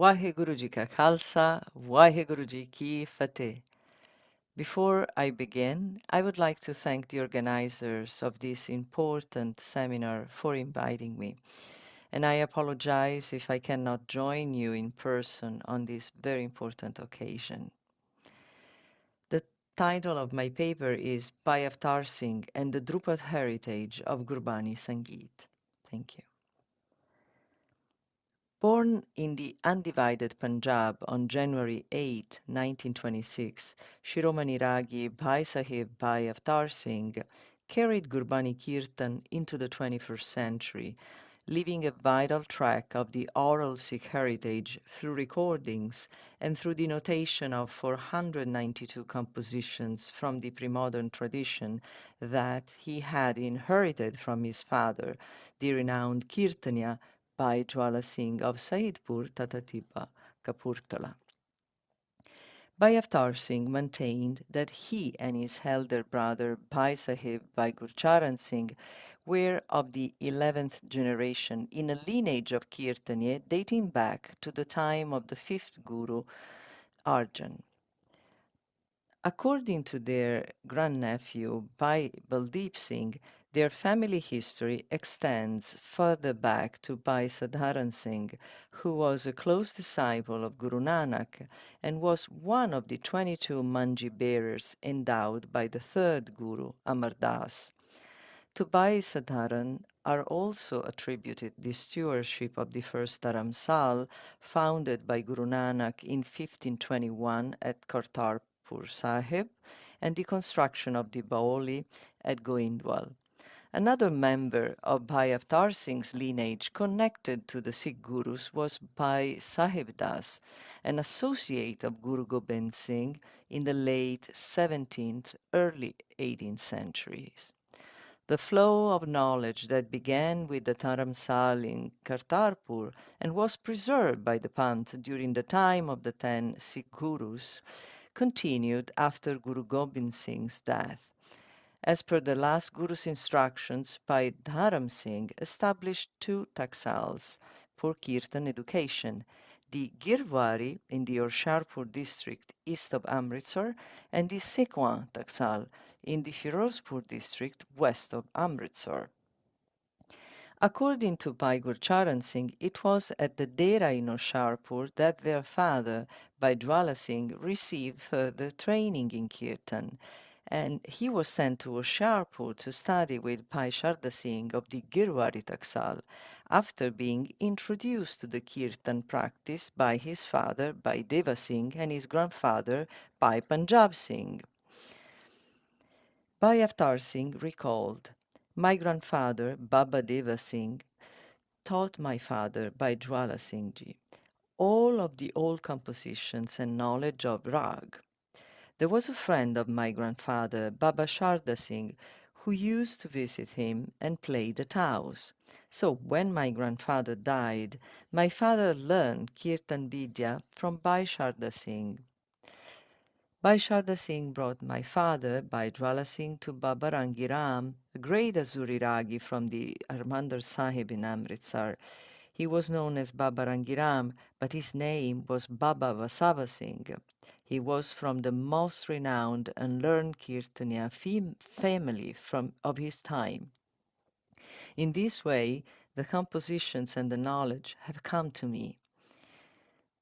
Waheguru Ji Ka Khalsa, Waheguru Ji Ki Fateh. Before I begin, I would like to thank the organizers of this important seminar for inviting me. And I apologize if I cannot join you in person on this very important occasion. The title of my paper is Bhai Avtar Singh and the Dhrupad Heritage of Gurbani Sangeet. Thank you. Born in the undivided Punjab on January 8, 1926, Shiromani Ragi Bhai Sahib Bhai Avtar Singh carried Gurbani Kirtan into the 21st century, leaving a vital track of the oral Sikh heritage through recordings and through the notation of 492 compositions from the pre-modern tradition that he had inherited from his father, the renowned Kirtaniya Bhai Jwala Singh of Saidpur, Tatatiba, Kapurthala. Bhai Avtar Singh maintained that he and his elder brother Bhai Sahib Bhai Gurcharan Singh were of the 11th generation in a lineage of Kirtaniye dating back to the time of the 5th Guru Arjan. According to their grandnephew Bhai Baldeep Singh, their family history extends further back to Bhai Sardarni Singh, who was a close disciple of Guru Nanak and was one of the 22 manji bearers endowed by the third Guru, Amar Das. To Bhai Sardarni are also attributed the stewardship of the first Dharamsal, founded by Guru Nanak in 1521 at Kartarpur Sahib, and the construction of the Baoli at Goindwal. Another member of Bhai Avtar Singh's lineage connected to the Sikh Gurus was Bhai Sahib Das, an associate of Guru Gobind Singh in the late 17th, early 18th centuries. The flow of knowledge that began with the Dharamsal in Kartarpur and was preserved by the Panth during the time of the 10 Sikh Gurus continued after Guru Gobind Singh's death. As per the last Guru's instructions, Bhai Dharam Singh established 2 taksals for Kirtan education, the Girwari in the Hoshiarpur district east of Amritsar and the Sekwan taksal in the Firozpur district west of Amritsar. According to Bhai Gurcharan Singh, it was at the Dera in Hoshiarpur that their father, Bhai Jwala Singh, received further training in Kirtan, and he was sent to Hoshiarpur to study with Bhai Sharda Singh of the Girwari Taksal, after being introduced to the Kirtan practice by his father, Bhai Deva Singh, and his grandfather, Bhai Punjab Singh. Bhai Avtar Singh recalled, "My grandfather, Baba Deva Singh, taught my father, Bhai Jwala Singh Ji, all of the old compositions and knowledge of rag. There was a friend of my grandfather, Baba Sharda Singh, who used to visit him and play the taus. So when my grandfather died, my father learned Kirtan Vidya from Bhai Sharda Singh. Bhai Sharda Singh brought my father, Bhai Jwala Singh, to Baba Rangiram, a great Azuri Ragi from the Harmandir Sahib in Amritsar. He was known as Baba Rangiram, but his name was Baba Vasava Singh. He was from the most renowned and learned Kirtaniya family of his time. In this way, the compositions and the knowledge have come to me.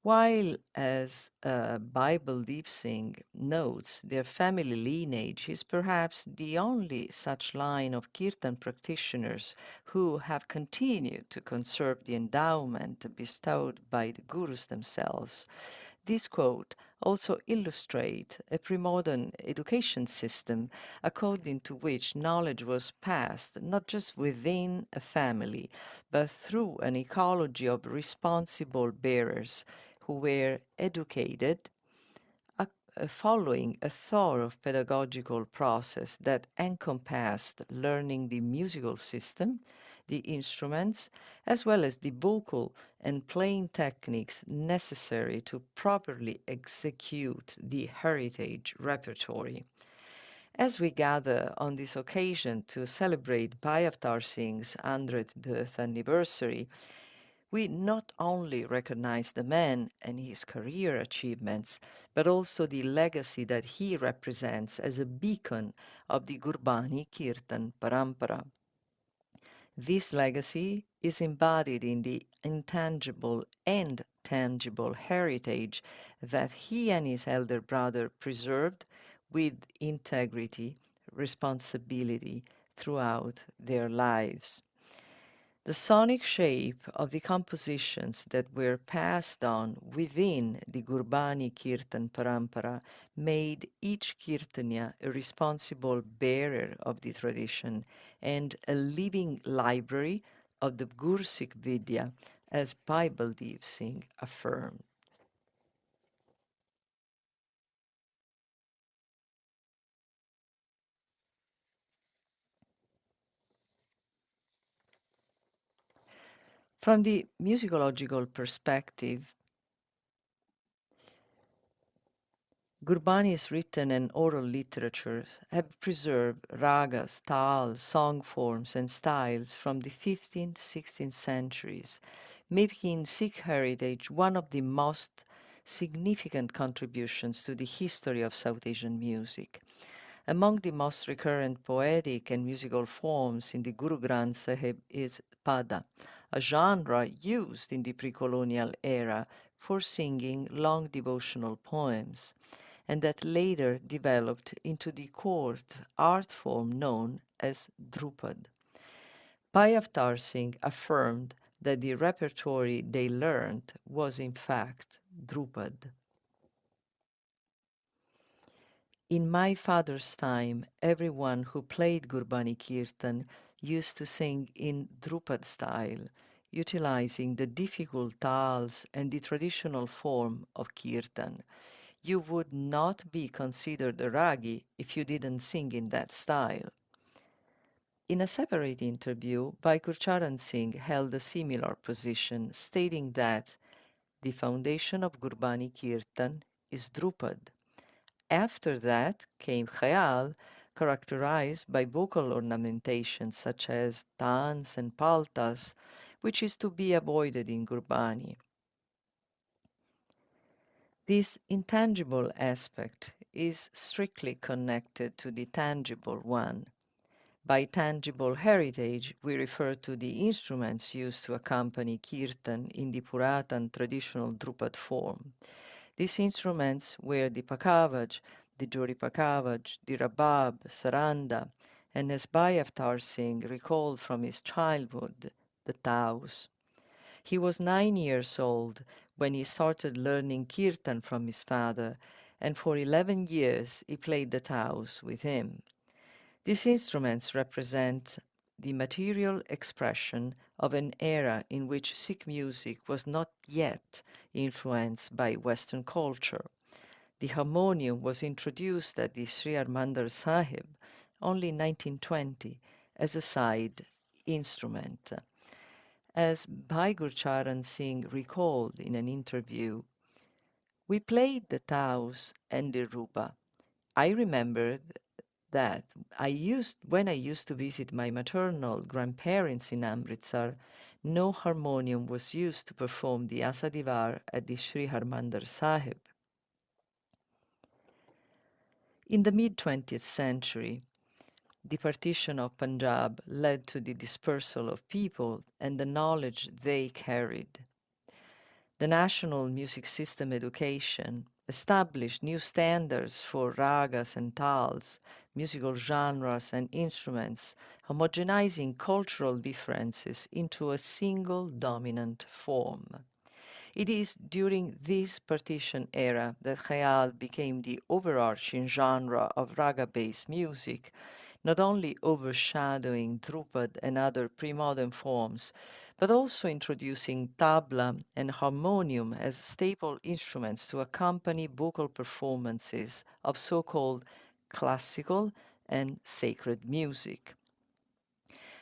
While, as Bible Deep Singh notes, their family lineage is perhaps the only such line of Kirtan practitioners who have continued to conserve the endowment bestowed by the Gurus themselves. This quote also illustrates a pre-modern education system according to which knowledge was passed not just within a family, but through an ecology of responsible bearers who were educated following a thorough pedagogical process that encompassed learning the musical system, the instruments, as well as the vocal and playing techniques necessary to properly execute the heritage repertory. As we gather on this occasion to celebrate Bhai Avtar Singh's 100th birth anniversary, we not only recognize the man and his career achievements, but also the legacy that he represents as a beacon of the Gurbani Kirtan Parampara. This legacy is embodied in the intangible and tangible heritage that he and his elder brother preserved with integrity, responsibility throughout their lives. The sonic shape of the compositions that were passed on within the Gurbani Kirtan Parampara made each Kirtanya a responsible bearer of the tradition and a living library of the Gursik Vidya, as Bhai Avtar Singh affirmed. From the musicological perspective, Gurbani's written and oral literatures have preserved ragas, tals, song forms, and styles from the 15th, 16th centuries, making Sikh heritage one of the most significant contributions to the history of South Asian music. Among the most recurrent poetic and musical forms in the Guru Granth Sahib is pada, a genre used in the pre-colonial era for singing long devotional poems, and that later developed into the court art form known as dhrupad. Bhai Avtar Singh affirmed that the repertory they learned was in fact dhrupad. In my father's time, everyone who played Gurbani Kirtan used to sing in dhrupad style, utilizing the difficult tals and the traditional form of Kirtan. You would not be considered a ragi if you didn't sing in that style. In a separate interview, Bhai Singh held a similar position, stating that the foundation of Gurbani Kirtan is Drupad. After that came Khayal, characterized by vocal ornamentation such as tans and paltas, which is to be avoided in Gurbani. This intangible aspect is strictly connected to the tangible one. By tangible heritage, we refer to the instruments used to accompany kirtan in the Puratan traditional Drupad form. These instruments were the pakavaj, the Jori pakavaj, the rabab, saranda, and as Bhai Avtar Singh recalled from his childhood, the taus. He was 9 years old when he started learning kirtan from his father, and for 11 years he played the taus with him. These instruments represent the material expression of an era in which Sikh music was not yet influenced by Western culture. The harmonium was introduced at the Sri Harmandir Sahib only in 1920 as a side instrument. As Bhai Gurcharan Singh recalled in an interview, we played the taus and the ruba. I remember that when I used to visit my maternal grandparents in Amritsar, no harmonium was used to perform the Asadivar at the Sri Harmandir Sahib. In the mid 20th century, the partition of Punjab led to the dispersal of people and the knowledge they carried. The National Music System Education established new standards for ragas and tals, musical genres and instruments, homogenizing cultural differences into a single dominant form. It is during this partition era that Khayal became the overarching genre of raga-based music, not only overshadowing Drupad and other pre-modern forms, but also introducing tabla and harmonium as staple instruments to accompany vocal performances of so-called classical and sacred music.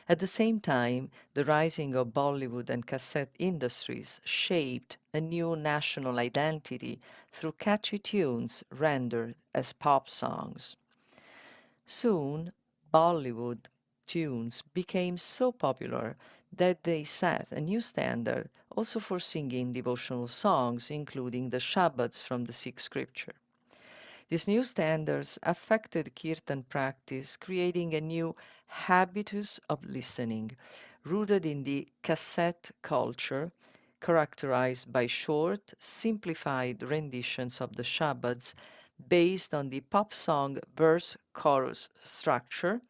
At the same time, the rising of Bollywood and cassette industries shaped a new national identity through catchy tunes rendered as pop songs. Soon, Bollywood tunes became so popular that they set a new standard also for singing devotional songs, including the Shabbads from the Sikh scripture. These new standards affected Kirtan practice, creating a new habitus of listening, rooted in the cassette culture, characterized by short, simplified renditions of the Shabbads based on the pop song verse chorus structure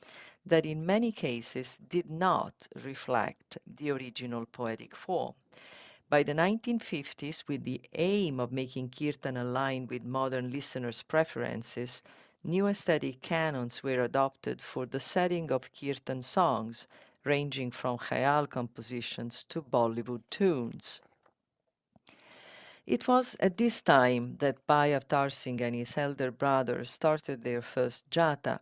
that in many cases did not reflect the original poetic form. By the 1950s, with the aim of making Kirtan align with modern listeners' preferences, new aesthetic canons were adopted for the setting of Kirtan songs, ranging from Khayal compositions to Bollywood tunes. It was at this time that Bhai Avtar Singh and his elder brother started their first jata,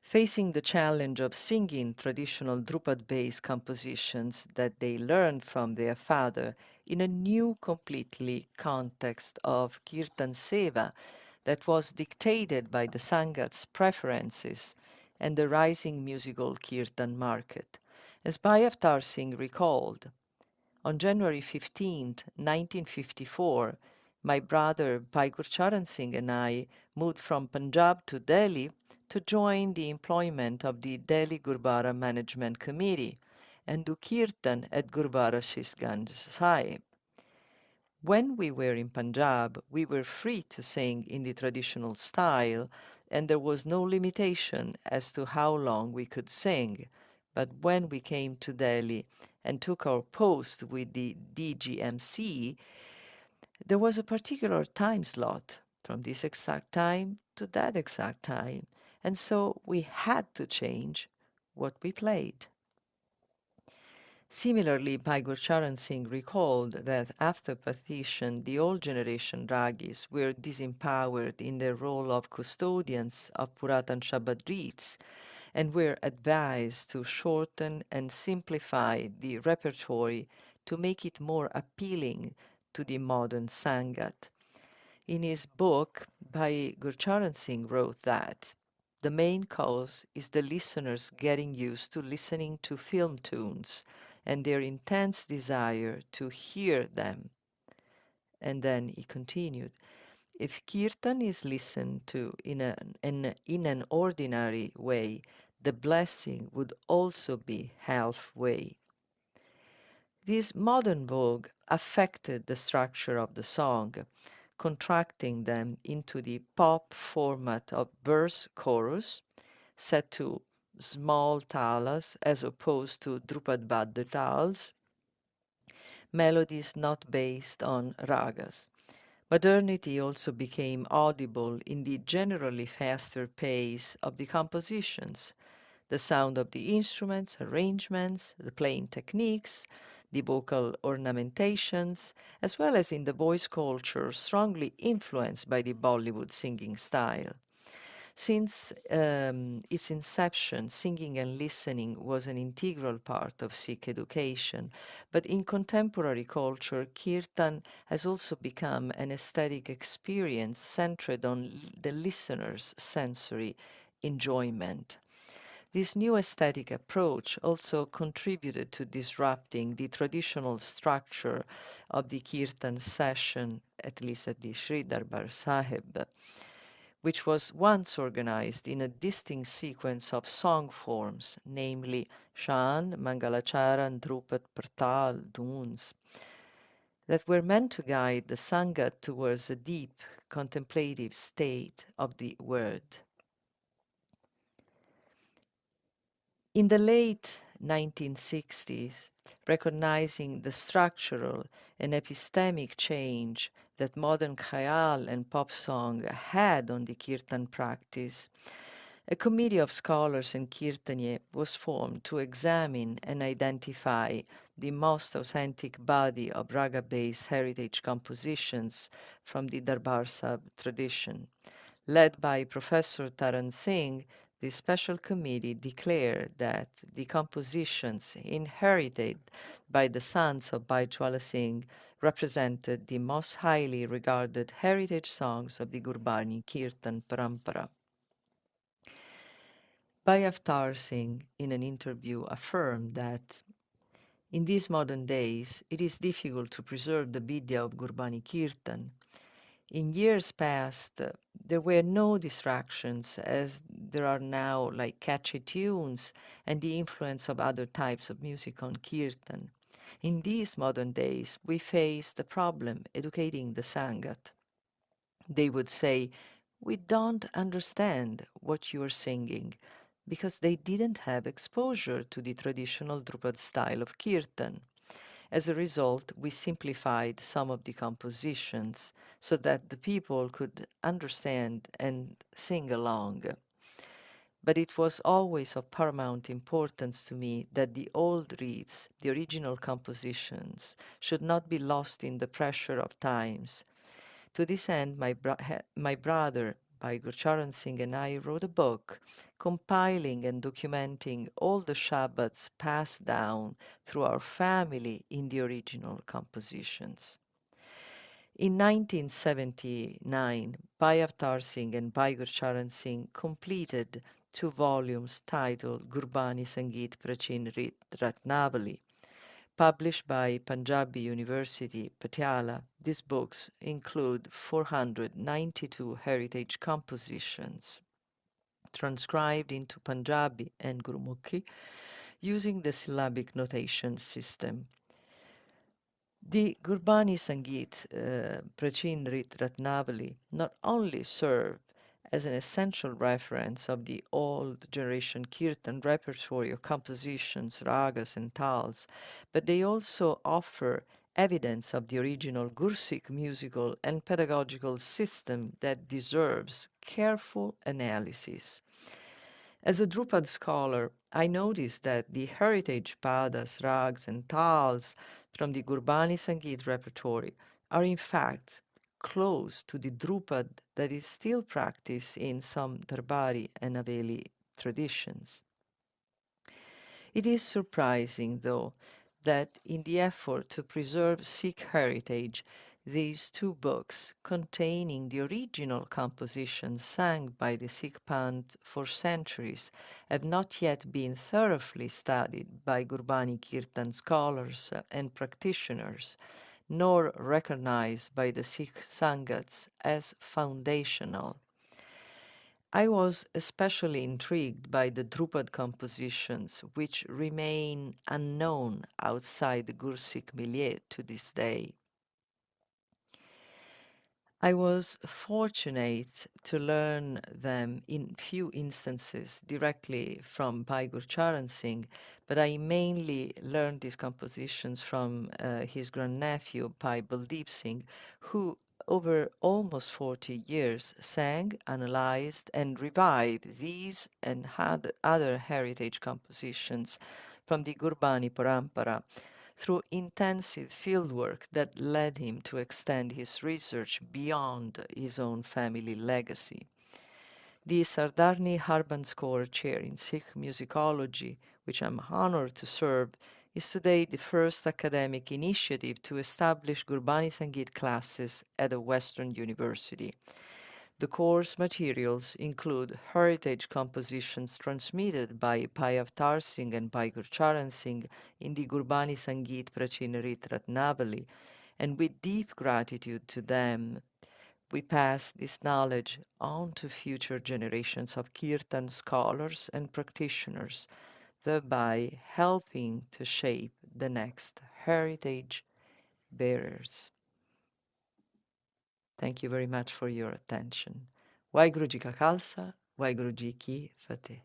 facing the challenge of singing traditional dhrupad-based compositions that they learned from their father in a new completely context of Kirtan Seva that was dictated by the Sangat's preferences and the rising musical Kirtan market. As Bhai Avtar Singh recalled, on January 15, 1954, my brother Bhai Gurcharan Singh and I moved from Punjab to Delhi to join the employment of the Delhi Gurbara Management Committee and do kirtan at Gurbara Shisganj Sahib. When we were in Punjab, we were free to sing in the traditional style, and there was no limitation as to how long we could sing. But when we came to Delhi and took our post with the DGMC, there was a particular time slot from this exact time to that exact time, and so we had to change what we played. Similarly, Bhai Gurcharan Singh recalled that after partition, the old generation Ragis were disempowered in their role of custodians of Puratan Shabad rites and were advised to shorten and simplify the repertoire to make it more appealing to the modern Sangat. In his book, Bhai Gurcharan Singh wrote that the main cause is the listeners getting used to listening to film tunes and their intense desire to hear them. And then he continued, if kirtan is listened to in an ordinary way, the blessing would also be halfway. This modern vogue affected the structure of the song, contracting them into the pop format of verse chorus set to small talas as opposed to drupad baddha tals, melodies not based on ragas. Modernity also became audible in the generally faster pace of the compositions, the sound of the instruments, arrangements, the playing techniques, the vocal ornamentations, as well as in the voice culture strongly influenced by the Bollywood singing style. Since its inception, singing and listening was an integral part of Sikh education, but in contemporary culture, kirtan has also become an aesthetic experience centered on the listener's sensory enjoyment. This new aesthetic approach also contributed to disrupting the traditional structure of the kirtan session, at least at the Sri Darbar Sahib, which was once organized in a distinct sequence of song forms, namely Shan, Mangalacharan, Drupad, Partal, Duns, that were meant to guide the Sangha towards a deep contemplative state of the word. In the late 1960s, recognizing the structural and epistemic change that modern khayal and pop song had on the kirtan practice, a committee of scholars and kirtaniye was formed to examine and identify the most authentic body of raga-based heritage compositions from the Darbar Sahib tradition. Led by Professor Taran Singh, the special committee declared that the compositions inherited by the sons of Bhai Jwala Singh represented the most highly regarded heritage songs of the Gurbani Kirtan Parampara. Bhai Avtar Singh, in an interview, affirmed that In these modern days, it is difficult to preserve the Vidya of Gurbani Kirtan. In years past, there were no distractions as there are now, like catchy tunes and the influence of other types of music on Kirtan. In these modern days, we face the problem educating the Sangat. They would say, "We don't understand what you're singing," because they didn't have exposure to the traditional Drupad style of Kirtan. As a result, we simplified some of the compositions so that the people could understand and sing along. But it was always of paramount importance to me that the old reeds, the original compositions, should not be lost in the pressure of times. To this end, my brother, Bhai Gurcharan Singh, and I wrote a book compiling and documenting all the Shabbats passed down through our family in the original compositions. In 1979, Bhai Avtar Singh and Bhai Gurcharan Singh completed 2 volumes titled Gurbani Sangeet Prachin Ratnavali, published by Punjabi University, Patiala. These books include 492 heritage compositions transcribed into Punjabi and Gurmukhi using the syllabic notation system. The Gurbani Sangeet Prachin Rit Ratnavali not only serve as an essential reference of the old generation kirtan repertoire of compositions, ragas, and tals, but they also offer evidence of the original Gursikh musical and pedagogical system that deserves careful analysis. As a Drupad scholar, I noticed that the heritage padas, rags, and tals from the Gurbani Sangeet repertoire are in fact close to the Drupad that is still practiced in some Darbari and Haveli traditions. It is surprising, though, that in the effort to preserve Sikh heritage, these 2 books, containing the original compositions sung by the Sikh Panth for centuries, have not yet been thoroughly studied by Gurbani Kirtan scholars and practitioners, nor recognized by the Sikh Sangats as foundational. I was especially intrigued by the Drupad compositions, which remain unknown outside the Gursikh milieu to this day. I was fortunate to learn them in few instances directly from Bhai Gurcharan Singh, but I mainly learned these compositions from his grandnephew, Bhai Baldeep Singh, who over almost 40 years sang, analyzed, and revived these and had other heritage compositions from the Gurbani Parampara through intensive fieldwork that led him to extend his research beyond his own family legacy. The Sardarni Harbans Kaur Chair in Sikh Musicology, which I'm honored to serve, is today the first academic initiative to establish Gurbani Sangeet classes at a Western university. The course materials include heritage compositions transmitted by Bhai Avtar Singh and Bhai Gurcharan Singh in the Gurbani Sangeet Prachin Rit Ratnavali, and with deep gratitude to them, we pass this knowledge on to future generations of Kirtan scholars and practitioners, thereby helping to shape the next heritage bearers. Thank you very much for your attention. Waheguru Ji Ka Khalsa, Waheguru Ji Ki Fateh.